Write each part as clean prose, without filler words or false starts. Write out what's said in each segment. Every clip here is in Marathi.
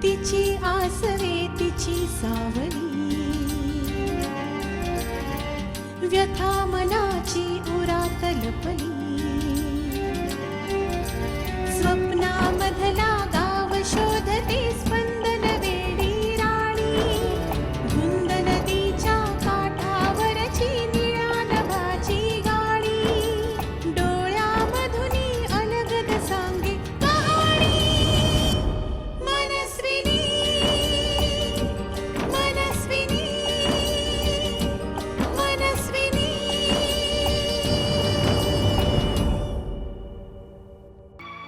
तिची आसवे तिची सावली, व्यथा मनाची उरात लपली, स्वप्नामधला गाव शोधते स्पंदन वेडी राणी, धुंद नदीच्या काठावरची निळ्या नभाची गाणी, डोळ्यामधुनी अलगद सांगे कहाणी, मनस्विनी मनस्विनी मनस्विनी.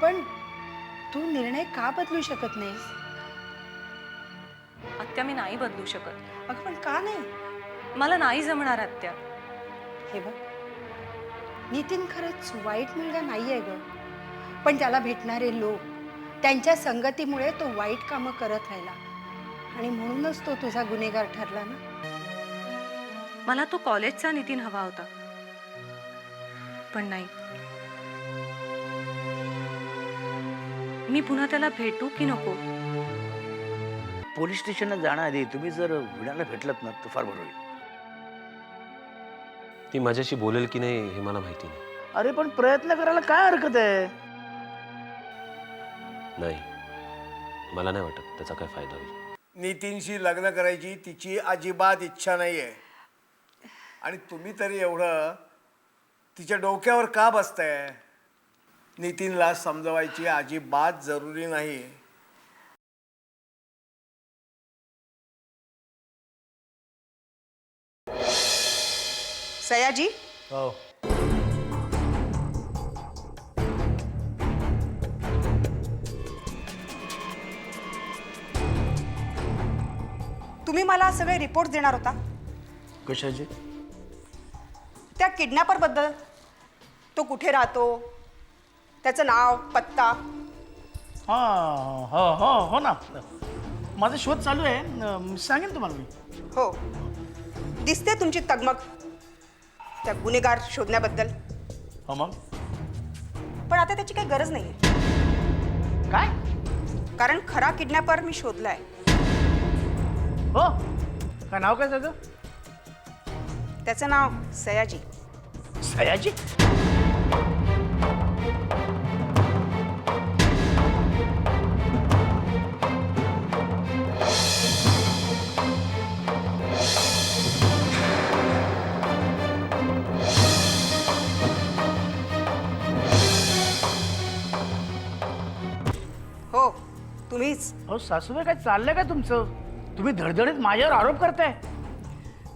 पण तू निर्णय का बदलू शकत नाहीस? आत्या मी नाही बदलू शकत. अगं पण का नाही? मला नाही जमणार आत्या. हे बघ, नितीन खरंच वाईट मुलगा नाहीये ग, पण त्याला भेटणारे लोक, त्यांच्या संगतीमुळे तो वाईट कामं करत राहिला आणि म्हणूनच तो तुझा गुन्हेगार ठरला ना. मला तो कॉलेजचा नितीन हवा होता, पण नाही. मी पुन्हा त्याला भेटू की नको? पोलीस स्टेशनला जाण्याआधी तुम्ही जर वीणाला भेटलात ना तर फार बरं होईल. ती माझ्याशी बोलेल की नाही हे मला माहिती नाही. अरे पण प्रयत्न करायला काय हरकत आहे? नाही, मला नाही वाटत त्याचा काय फायदा होईल. नितीनशी लग्न करायची तिची अजिबात इच्छा नाही आहे आणि तुम्ही तरी एवढं तिच्या डोक्यावर का बसताय? नितीनला समजवायची अजिबात जरुरी नाही. सयाजी, हो. तुम्ही मला सगळे रिपोर्ट देणार होता कशाचे? त्या किडनॅपर बद्दल. तो कुठे राहतो, त्याचं नाव, पत्ता. हां हो हो हो ना, माझा शोध चालू आहे, सांगेन तुम्हाला मी. हो, दिसते तुमची तगमग त्या गुन्हेगार शोधण्याबद्दल. हो मग पण आता त्याची काही गरज नाही, काय? कारण खरा किडनॅपर मी शोधलाय. हो काय नाव काय त्याचं? त्याचं नाव सयाजी. सयाजी? हो, तुम्हीच. अहो सासूबाई, काय चाललंय काय तुमचं? तुम्ही धडधडीत माझ्यावर आरोप करताय.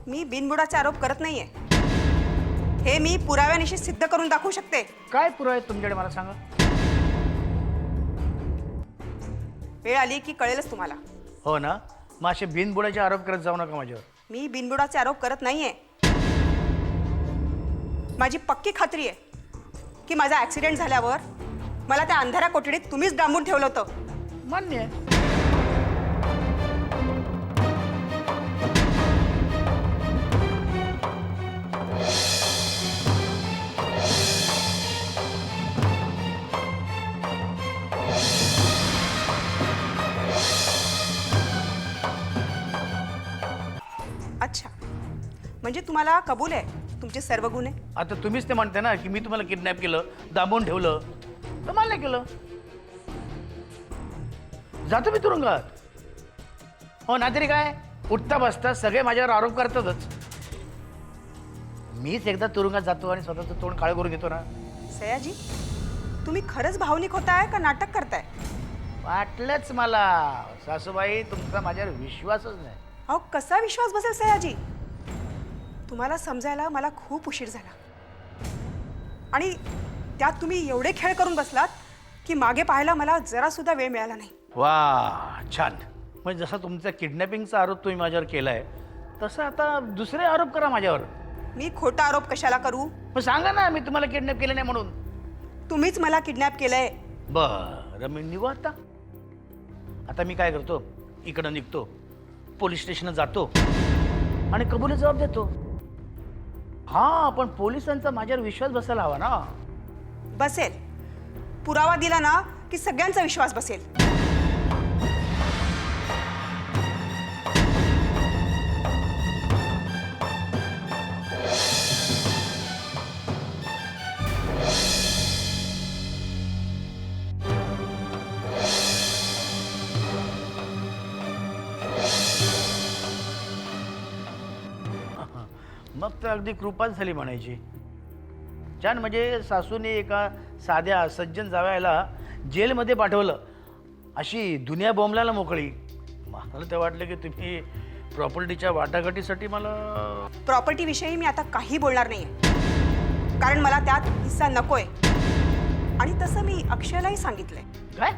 मी बिनबुडाचे आरोप करत नाहीये. हे मी पुराव्यानिशी सिद्ध करून दाखवू शकते. काय पुरावे आहेत तुमच्याकडे मला सांगा. वेळ आली की कळेलच तुम्हाला. हो ना, मग असे बिनबुडाचे आरोप करत जाऊ नका माझ्यावर. मी बिनबुडाचे आरोप करत नाहीये. माझी पक्की खात्री आहे की माझा ॲक्सिडेंट झाल्यावर मला त्या अंधाऱ्या कोठडीत तुम्हीच डांबून ठेवलं होतं. मान्य आहे. अच्छा, म्हणजे तुम्हाला कबूल आहे तुमचे सर्व गुन्हे? आता तुम्हीच ते म्हणते ना की मी तुम्हाला किडनॅप केलं, दाबून ठेवलं, तर मान्य केलं. जातो मी तुरुंगात. हो ना, तरी काय, उठता बसता सगळे माझ्यावर आरोप करतातच. मीच एकदा तुरुंगात जातो आणि स्वतःचं तोंड काळं करून घेतो ना. सयाजी, तुम्ही खरंच भावनिक होताय का नाटक करताय? वाटलंच मला सासूबाई तुमचा माझ्यावर विश्वासच नाही. अहो कसा विश्वास बसेल सयाजी? तुम्हाला समजायला मला खूप उशीर झाला आणि त्यात तुम्ही एवढे खेळ करून बसलात की मागे पाहायला मला जरा सुद्धा वेळ मिळाला नाही. वा छान. म्हणजे जसा तुमचा किडनॅपिंगचा आरोप तुम्ही माझ्यावर केलाय तसं आता दुसरे आरोप करा माझ्यावर. मी खोटा आरोप कशाला करू? मग सांगा ना मी तुम्हाला किडनॅप केलं नाही म्हणून. तुम्हीच मला किडनॅप केलंय. बरं मी निघू आता. आता मी काय करतो, इकडं निघतो, पोलीस स्टेशनला जातो आणि कबुली जबाब देतो. हा पण पोलिसांचा माझ्यावर विश्वास बसायला हवा ना. बसेल. पुरावा दिला ना की सगळ्यांचा विश्वास बसेल. मग तर अगदी कृपाच झाली म्हणायची. छान. म्हणजे सासूने एका साध्या सज्जन जावयाला जेलमध्ये पाठवलं अशी दुनिया बोंबलायला मोकळी. मला तर वाटलं की तुम्ही प्रॉपर्टीच्या वाटाघाटीसाठी मला. प्रॉपर्टी विषयी मी आता काही बोलणार नाहीये कारण मला त्यात हिस्सा नकोय आणि तसं मी अक्षयलाही सांगितलंय. काय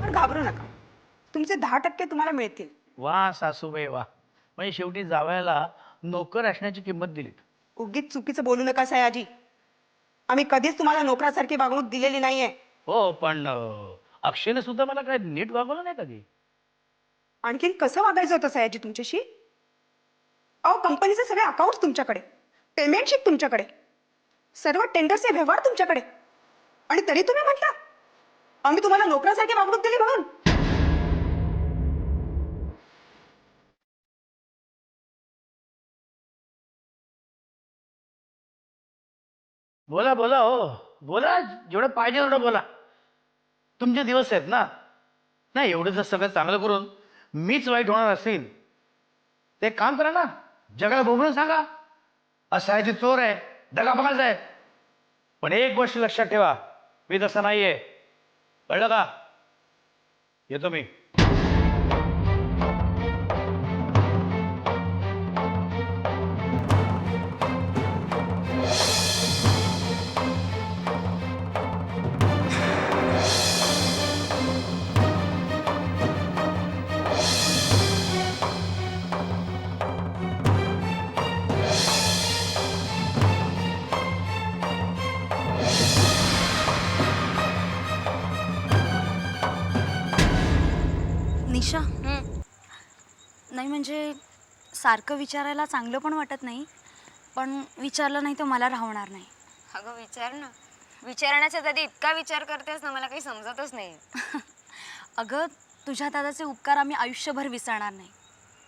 पण घाबरू नका. तुमचे 10% तुम्हाला मिळतील. वा सासूबाई वा. म्हणजे शेवटी जावयाला नोकर असण्याची किंमत दिली. उगीच चुकीचं बोलू नका सयाजी. आम्ही कधीच तुम्हाला नोकरासारखी वागणूक दिलेली नाहीये. हो पण अक्षयने सुद्धा मला काय नीट वागवलं नाही कधी. आणखीन कसं वागायचं होतं सयाजी तुमच्याशी? अहो कंपनीचे सगळे अकाउंट तुमच्याकडे, पेमेंट शीट तुमच्याकडे, सर्व टेंडरचे व्यवहार तुमच्याकडे आणि तरी तुम्ही म्हणता आम्ही तुम्हाला नोकरासारखी वागणूक दिली म्हणून. बोला बोला हो बोला. जेवढं पाहिजे तेवढं बोला. तुमचे दिवस आहेत ना. नाही एवढं जर सगळं चांगलं करून मीच वाईट होणार असेल ते एक काम करा ना. जगाला बोबडून सांगा असा आहे ते चोर आहे, दगाबाज आहे. पण एक गोष्ट लक्षात ठेवा, मी तसं नाहीये. कळलं का? येतो मी. निशा नाही म्हणजे सारखं विचारायला चांगलं पण वाटत नाही पण विचारलं नाही तर मला राहणार नाही. अगं विचार ना. विचारण्याच्या आधी इतका विचार करतेस ना मला काही समजतच नाही. अगं तुझ्या दादाचे उपकार आम्ही आयुष्यभर विसरणार नाही.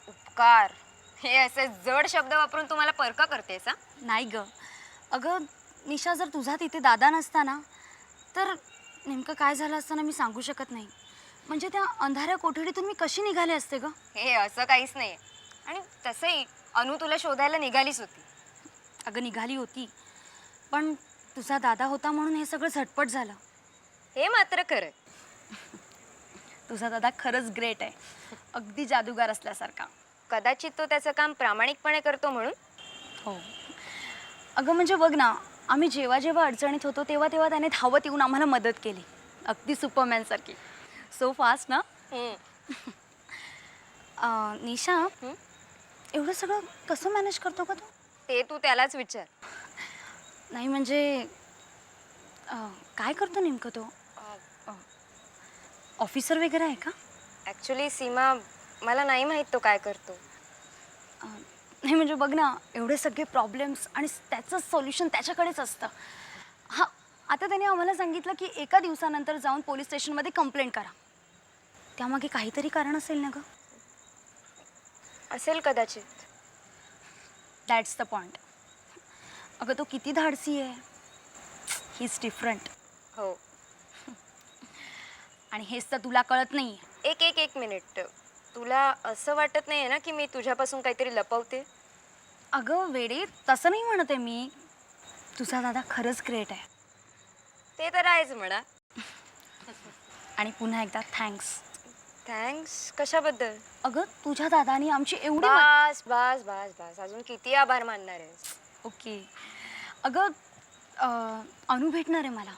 उपकार हे असे जड शब्द वापरून तू मला परका करतेस हा? नाही ग. अगं निशा जर तुझा तिथे दादा नसता ना तर नेमकं काय झालं असतं ना मी सांगू शकत नाही. म्हणजे त्या अंधाऱ्या कोठडीतून मी कशी निघाले असते ग? हे असं काहीच नाही. आणि तसंही अनु तुला शोधायला निघालीच होती. अगं निघाली होती पण तुझा दादा होता म्हणून हे सगळं झटपट झालं. हे मात्र खरं. तुझा दादा खरंच ग्रेट आहे. अगदी जादूगार असल्यासारखा. कदाचित तो त्याचं काम प्रामाणिकपणे करतो म्हणून. हो अगं म्हणजे बघ ना आम्ही जेव्हा जेव्हा अडचणीत होतो तेव्हा तेव्हा त्याने धावत येऊन आम्हाला मदत केली. अगदी सुपरमॅनसारखी. सो फास्ट ना. निशा एवढं सगळं कसं मॅनेज करतो का तू? ते तू त्यालाच विचार. नाही म्हणजे काय करतो नेमकं तो? ऑफिसर वगैरे आहे का? ॲक्च्युली सीमा मला नाही माहीत तो काय करतो. नाही म्हणजे बघ ना एवढे सगळे प्रॉब्लेम्स आणि त्याचं सोल्युशन त्याच्याकडेच असतं. आता त्याने आम्हाला सांगितलं की एका दिवसानंतर जाऊन पोलीस स्टेशनमध्ये कंप्लेंट करा. त्यामागे काहीतरी कारण असेल ना गं. असेल कदाचित. That's the point. अगं तो किती धाडसी आहे. He is different. हो. आणि हेच तर तुला कळत नाही. एक मिनिट. तुला असं वाटत नाही ना की मी तुझ्यापासून काहीतरी लपवते? अगं वेडे, तसं नाही म्हणते मी. तुझा दादा खरंच ग्रेट आहे. ते तर आहेच म्हणा. आणि पुन्हा एकदा थँक्स. थँक्स कशाबद्दल? अगं तुझ्या दादानी आमची एवढी बस बस बस बस, अजून किती आभार मानणार आहेस? ओके. अगं अनु भेटणार आहे मला.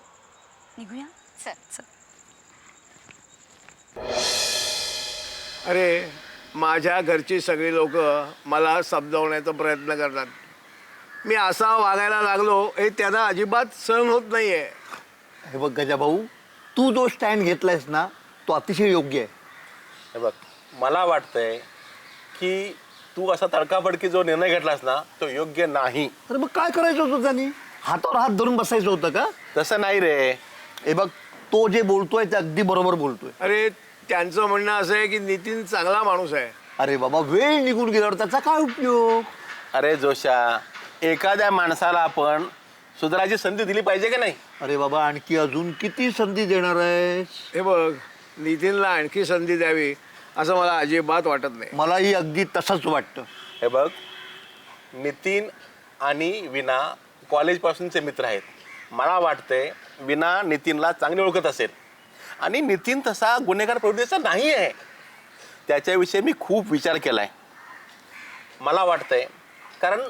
निघूया. चल. चल. अरे माझ्या घरची सगळी लोक मला समजावण्याचा प्रयत्न करतात. मी असा वागायला लागलो हे त्यांना अजिबात सहन होत नाहीये. हे बघ गजा भाऊ, तू जो स्टँड घेतलायस ना तो अतिशय योग्य आहे. हे बघ, मला वाटतंय की तू असा तडकाफडकी जो निर्णय घेतलास ना तो योग्य नाही. अरे मग काय करायचं होतं त्यांनी? हातावर हात धरून बसायचं होतं का? तसं नाही रे. हे बघ, तो जे बोलतोय ते अगदी बरोबर बोलतोय. अरे त्यांचं म्हणणं असं आहे की नितीन चांगला माणूस आहे. अरे बाबा, वेळ निघून गेल्यावर त्याचा काय उपयोग? अरे जोशा, एखाद्या माणसाला आपण सुधारायची संधी दिली पाहिजे की नाही? अरे बाबा, आणखी अजून किती संधी देणार आहेस? हे बघ, नितीनला आणखी संधी द्यावी असं मला अजिबात वाटत नाही. मलाही अगदी तसंच वाटतं. हे बघ, नितीन आणि विना कॉलेजपासूनचे मित्र आहेत. मला वाटतंय विना नितीनला चांगली ओळखत असेल आणि नितीन तसा गुन्हेगार प्रवृत्तीचा नाही आहे. त्याच्याविषयी मी खूप विचार केला आहे. मला वाटतंय कारण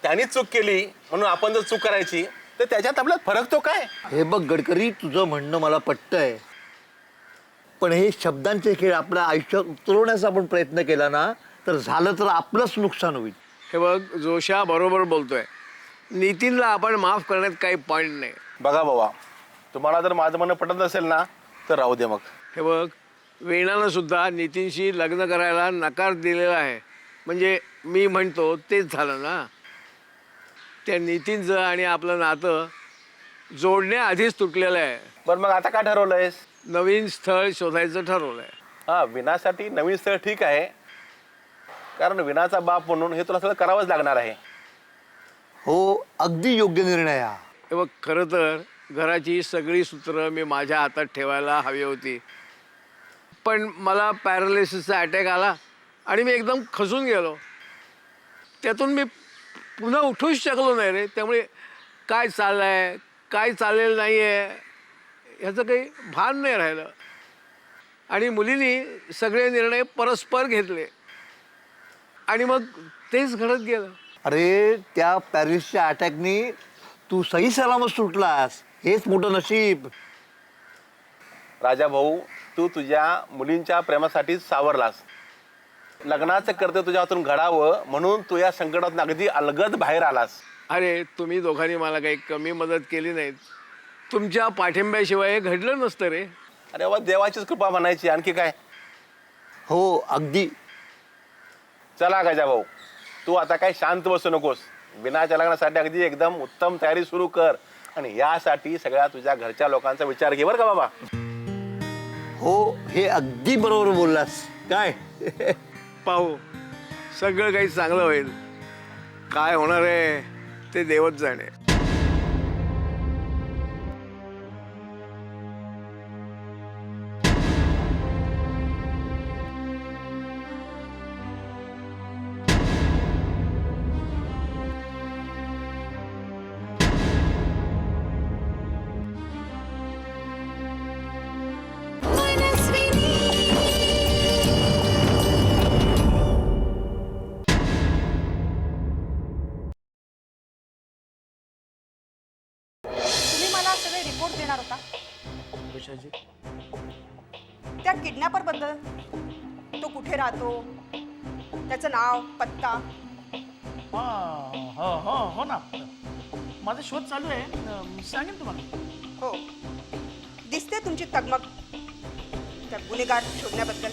त्यांनी चूक केली म्हणून आपण जर चूक करायची तर त्याच्यात आपला फरक तो काय? हे बघ गडकरी, तुझं म्हणणं मला पटतंय, पण हे शब्दांचे खेळ आपल्या आयुष्यात उतरवण्याचा आपण प्रयत्न केला ना तर झालं तर आपलंच नुकसान होईल. हे बघ, जोशा बरोबर बोलतोय. नितीनला आपण माफ करण्यात काही पॉईंट नाही. बघा बाबा, तुम्हाला जर माझं म्हणणं पटत असेल ना तर राहू दे मग. हे बघ, वेणानं सुद्धा नितीनशी लग्न करायला नकार दिलेला आहे. म्हणजे मी म्हणतो तेच झालं ना. त्या नितीनचं आणि आपलं नातं जोडण्याआधीच तुटलेलं आहे. बरं, मग आता काय ठरवलंयस? नवीन स्थळ शोधायचं ठरवलंय. हां, विनासाठी नवीन स्थळ ठीक आहे, कारण विनाचा बाप म्हणून हे तुला सगळं करावंच लागणार आहे. हो, अगदी योग्य निर्णय हा. हे बघ, खरं तर घराची सगळी सूत्रं मी माझ्या हातात ठेवायला हवी होती, पण मला पॅरालिसिसचा अटॅक आला आणि मी एकदम खचून गेलो. त्यातून मी पुन्हा उठूच शकलो नाही रे. त्यामुळे काय चाललं आहे, काय चाललेलं नाही आहे ह्याचं काही भान नाही राहिलं. आणि मुलींनी सगळे निर्णय परस्पर घेतले आणि मग तेच घडत गेलं. अरे, त्या पॅरिसच्या अटॅकनी तू सही सलामत सुटलास, हेच मोठं नशीब. राजा भाऊ, तू तुझ्या मुलींच्या प्रेमासाठी सावरलास. लग्नाचं कर्तव्य तुझ्या हातून घडावं म्हणून तू या संकटातून अगदी अलगद बाहेर आलास. अरे तुम्ही दोघांनी मला काही कमी मदत केली नाही. तुमच्या पाठिंब्याशिवाय हे घडलं नसतं रे. अरे बाबा, देवाचीच कृपा म्हणायची, आणखी काय. हो, अगदी. चला गजा भाऊ, तू आता काय शांत बसू नकोस. विनाच्या लग्नासाठी अगदी एकदम उत्तम तयारी सुरू कर आणि यासाठी सगळ्या तुझ्या घरच्या लोकांचा विचार घे बरं का बाबा. हो, हे अगदी बरोबर बोललास. काय पाहू, सगळं काही चांगलं होईल. काय होणार आहे ते देवच जाणे. तुम्ही मला सगळे रिपोर्ट देणार होता त्या किडनॅपर बद्दल. तो कुठे राहतो, त्याचं नाव, पत्ता. हो ना, माझा शोध चालू आहे, सांगेन तुम्हाला. हो, दिसते तुमची तगमग त्या गुन्हेगार शोधण्याबद्दल.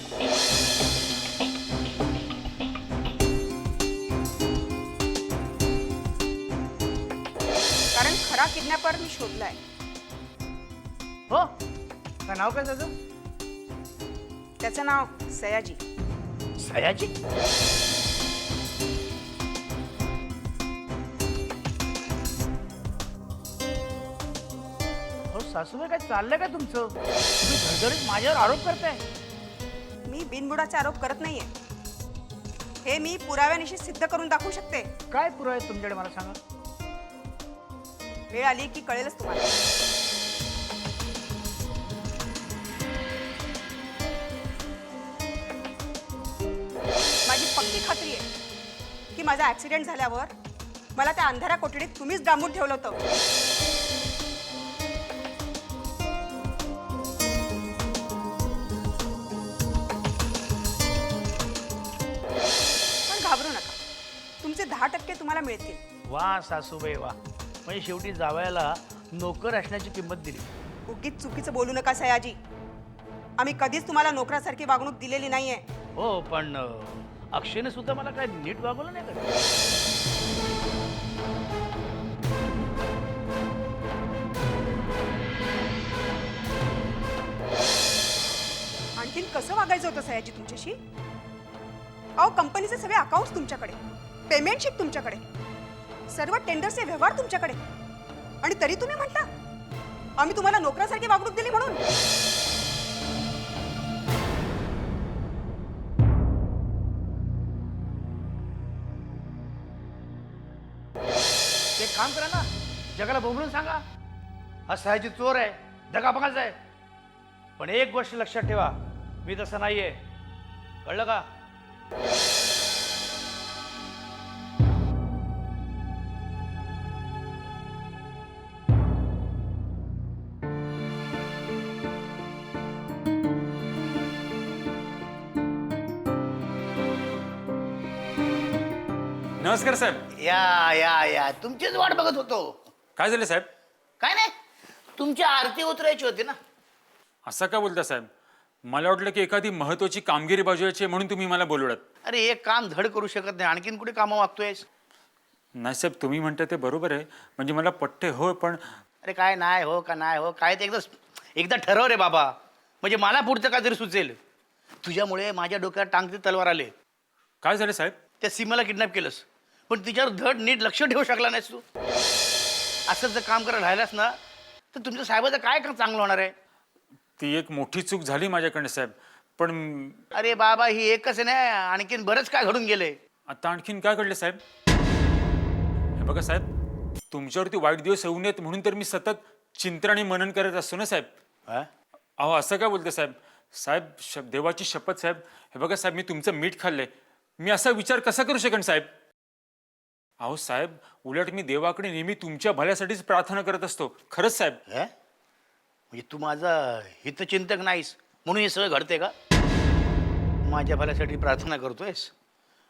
कारण खरा किडनॅपर मी शोधलाय हो काय नाव काय त्याचं? त्याचं नाव सयाजी. सयाजी? हो सासूबाई काय चाललंय का तुमचं? तुम्ही धडधडीत माझ्यावर आरोप करताय. मी बिनबुडाचे आरोप करत नाहीये. हे मी पुराव्यानिशी सिद्ध करून दाखवू शकते. काय पुरावे आहेत तुमच्याकडे मला सांगा. वेळ आली की कळेलच तुम्हाला. माझी पक्की खात्री आहे की माझा ऍक्सिडेंट झाल्यावर मला त्या अंधाऱ्या कोठडीत तुम्हीच डांबून ठेवलं होतं. पण घाबरू नका, तुमचे 10% तुम्हाला मिळतील. वा सासूबाई वा, म्हणजे शेवटी जावयाला नोकर असण्याची किंमत दिली. उगीच चुकीचं बोलू नका सयाजी. आम्ही कधीच तुम्हाला नोकरासारखी वागणूक दिलेली नाहीये. हो पण अक्षयने सुद्धा मला काय नीट वागवलं नाही का? आणखीन कसं वागायचं होतं सयाजी तुमच्याशी? अहो, कंपनीचे सगळे अकाउंट्स तुमच्याकडे, पेमेंट शीट तुमच्याकडे, सर्व टेंडरचे व्यवहार तुमच्याकडे, आणि तरी तुम्ही म्हणता आम्ही तुम्हाला नोकरासारखी वागणूक दिली म्हणून. ते काम करा ना, जगाला बोंबलून सांगा हा सयाजी चोर आहे, दगाबाज आहे. पण एक गोष्ट लक्षात ठेवा, मी तसं नाहीये, कळलं का? नमस्कार साहेब. या या या तुमचीच वाट बघत होतो. काय झालं साहेब? काय नाही, तुमची आरती उतरायची होती ना. असं का बोलता साहेब? मला वाटलं की एखादी महत्वाची कामगिरी बजावायची म्हणून तुम्ही मला बोलवलात. अरे एक काम धड करू शकत नाही, आणखीन कुठे कामं मागतोयस? नाही साहेब, तुम्ही म्हणता ते बरोबर आहे, म्हणजे मला पटते हो, पण अरे काय नाही हो का नाही हो, काय ते एकदा ठरव रे बाबा, म्हणजे मला पुढचं काय तरी सुचेल. तुझ्यामुळे माझ्या डोक्यात टांगती तलवार आले. काय झालं साहेब? त्या सीमाला किडनॅप केलंस, पण तिच्यावर धड नीट लक्ष ठेवू शकला नाहीस तू. असं जर काम करायला राहिलास ना तर तुमच्या साहेबाचं काय चांगलं होणार आहे? ती एक मोठी चूक झाली माझ्याकडनं साहेब, पण अरे बाबा ही एकच नाही, आणखीन बरंच काय घडून गेलंय. आता आणखीन काय घडलं साहेब? हे बघा साहेब, तुमच्यावरती वाईट दिवस येऊ नयेत म्हणून तर मी सतत चिंतन आणि मनन करत असतो ना साहेब. अहो असं काय बोलते साहेब? साहेब देवाची शपथ साहेब, हे बघा साहेब, मी तुमचं मीठ खाल्लंय, मी असा विचार कसा करू शकेन साहेब? अहो साहेब, उलट मी देवाकडे नेहमी तुमच्या भल्यासाठीच प्रार्थना करत असतो. खरंच साहेब. म्हणजे तू माझा हितचिंतक नाहीस म्हणून हे सगळं घडते का? माझ्या भल्यासाठी प्रार्थना करतोयस,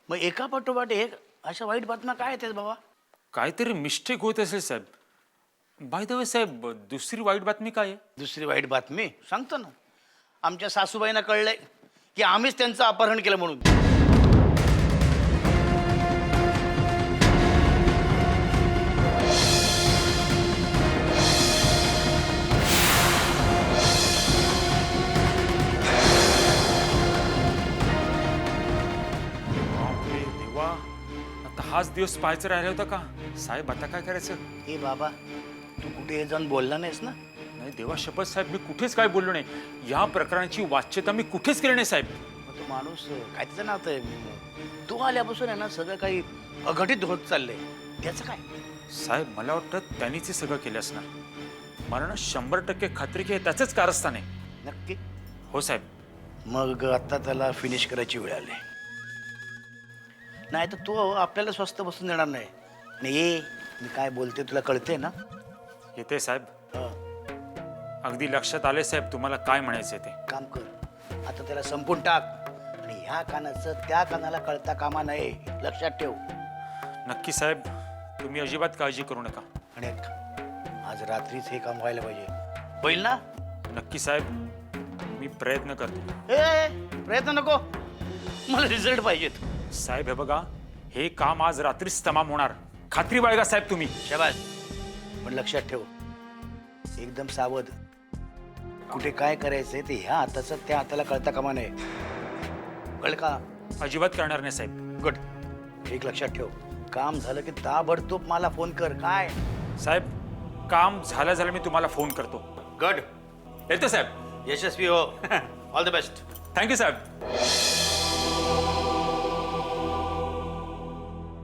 मग एका पाठोपाठ एक अशा वाईट बातम्या काय येतात बाबा? काहीतरी मिस्टेक होत असेल साहेब. बाय द वे साहेब, दुसरी वाईट बातमी काय आहे? दुसरी वाईट बातमी सांगतो ना. आमच्या सासूबाईंना कळलंय की आम्हीच त्यांचं अपहरण केलं म्हणून. देवा, आता हाच दिवस पाहायचं राहिलं होतं का साहेब? आता काय करायचं? ए बाबा, तू कुठे जाऊन बोलला नाहीस ना? नाही देवा शपथ साहेब, मी कुठेच काय बोललो नाही. या प्रकरणाची वाच्यता मी कुठेच केली नाही साहेब. मग तो माणूस काय त्याचं नाव तर, तू आल्यापासून आहे ना सगळं काही अघटित होत चाललंय, त्याचं काय? साहेब मला वाटतं त्यांनीच हे सगळं केलं असणार. मला ना 100% खात्री की हे त्याचंच कारस्थान आहे. नक्की? हो साहेब. मग आता त्याला फिनिश करायची वेळ आली. नाही तर तो आपल्याला स्वस्त बसून देणार नाही. आणि ये मी काय बोलते तुला कळते ना? येते साहेब, हं. अगदी लक्षात आले साहेब तुम्हाला काय म्हणायचं ते. काम कर, आता त्याला संपून टाक, आणि ह्या कानाचं त्या कानाला कळता कामा नये, लक्षात ठेव. नक्की साहेब, तुम्ही अजिबात काळजी करू नका. आणि आज रात्रीच हे काम व्हायला पाहिजे, होईल ना? नक्की साहेब, मी प्रयत्न करतो. प्रयत्न नको, मला रिझल्ट पाहिजेत. साहेब हे बघा, हे काम आज रात्रीच तमाम होणार, खात्री बाळगा साहेब तुम्ही. शाबास, पण लक्षात ठेव, एकदम सावध. कुठे काय करायचंय ते ह्या हाताचं त्या हाताला कळता कामा नये. कळ का? अजिबात करणार नाही साहेब. गुड. एक लक्षात ठेव, काम झालं की ताबडतोब मला फोन कर. काय? साहेब काम झालं मी तुम्हाला फोन करतो. गुड. येतो साहेब. यशस्वी हो. All the best. थँक्यू साहेब.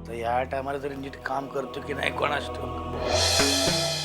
तर या टायमाला तरी नीट काम करतो की नाही कोणास ठाऊक.